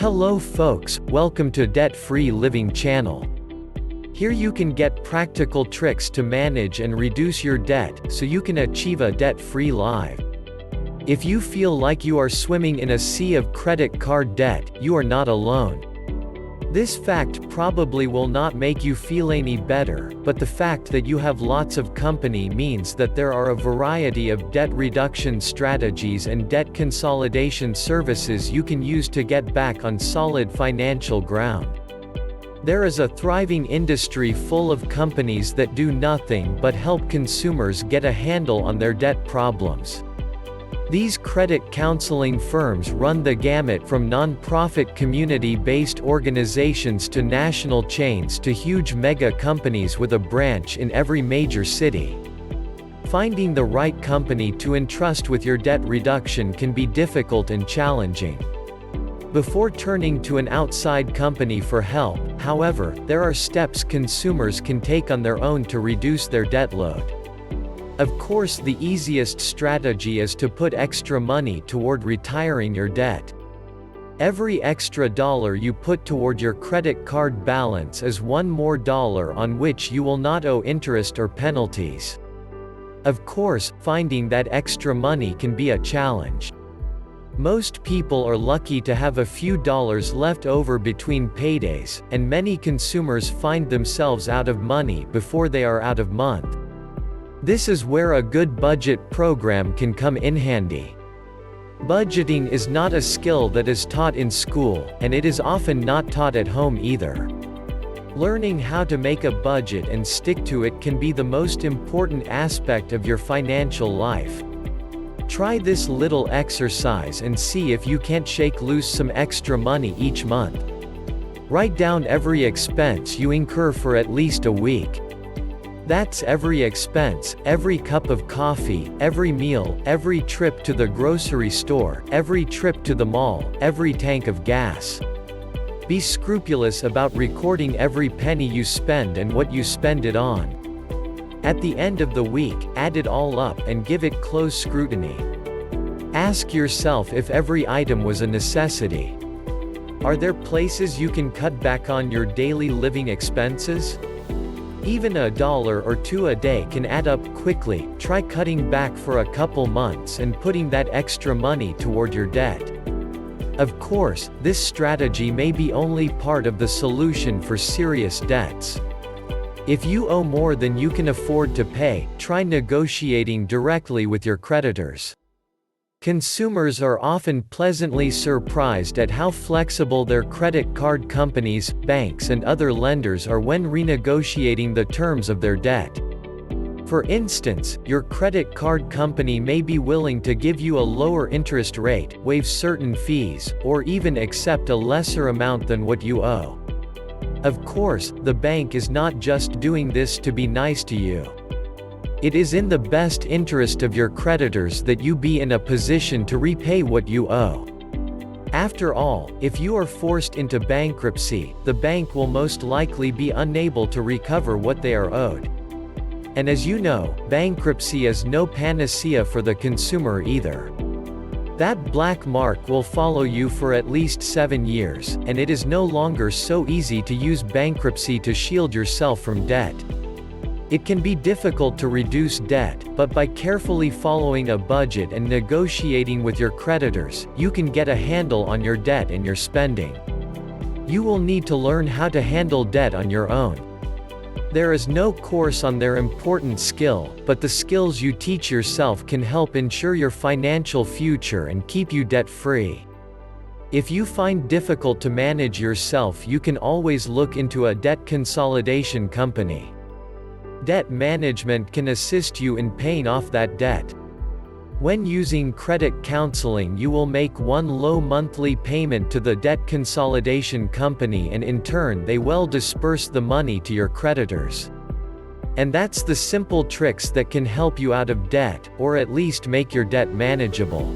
Hello folks, welcome to Debt-Free Living channel. Here you can get practical tricks to manage and reduce your debt so you can achieve a debt-free life. If you feel like you are swimming in a sea of credit card debt, you are not alone. This fact probably will not make you feel any better, but the fact that you have lots of company means that there are a variety of debt reduction strategies and debt consolidation services you can use to get back on solid financial ground. There is a thriving industry full of companies that do nothing but help consumers get a handle on their debt problems. These credit counseling firms run the gamut from non-profit community-based organizations to national chains to huge mega companies with a branch in every major city. Finding the right company to entrust with your debt reduction can be difficult and challenging. Before turning to an outside company for help, however, there are steps consumers can take on their own to reduce their debt load. Of course, the easiest strategy is to put extra money toward retiring your debt. Every extra dollar you put toward your credit card balance is one more dollar on which you will not owe interest or penalties. Of course, finding that extra money can be a challenge. Most people are lucky to have a few dollars left over between paydays, and many consumers find themselves out of money before they are out of month. This is where a good budget program can come in handy. Budgeting is not a skill that is taught in school, and it is often not taught at home either. Learning how to make a budget and stick to it can be the most important aspect of your financial life. Try this little exercise and see if you can't shake loose some extra money each month. Write down every expense you incur for at least a week. That's every expense, every cup of coffee, every meal, every trip to the grocery store, every trip to the mall, every tank of gas. Be scrupulous about recording every penny you spend and what you spend it on. At the end of the week, add it all up and give it close scrutiny. Ask yourself if every item was a necessity. Are there places you can cut back on your daily living expenses? Even $1 or $2 a day can add up quickly. Try cutting back for a couple months and putting that extra money toward your debt. Of course, this strategy may be only part of the solution for serious debts. If you owe more than you can afford to pay, try negotiating directly with your creditors. Consumers are often pleasantly surprised at how flexible their credit card companies, banks and other lenders are when renegotiating the terms of their debt. For instance, your credit card company may be willing to give you a lower interest rate, waive certain fees, or even accept a lesser amount than what you owe. Of course, the bank is not just doing this to be nice to you. It is in the best interest of your creditors that you be in a position to repay what you owe. After all, if you are forced into bankruptcy, the bank will most likely be unable to recover what they are owed. And as you know, bankruptcy is no panacea for the consumer either. That black mark will follow you for at least 7 years, and it is no longer so easy to use bankruptcy to shield yourself from debt. It can be difficult to reduce debt, but by carefully following a budget and negotiating with your creditors, you can get a handle on your debt and your spending. You will need to learn how to handle debt on your own. There is no course on their important skill, but the skills you teach yourself can help ensure your financial future and keep you debt-free. If you find difficult to manage yourself, you can always look into a debt consolidation company. Debt management can assist you in paying off that debt. When using credit counseling, you will make one low monthly payment to the debt consolidation company, and in turn they will disperse the money to your creditors. And that's the simple tricks that can help you out of debt, or at least make your debt manageable.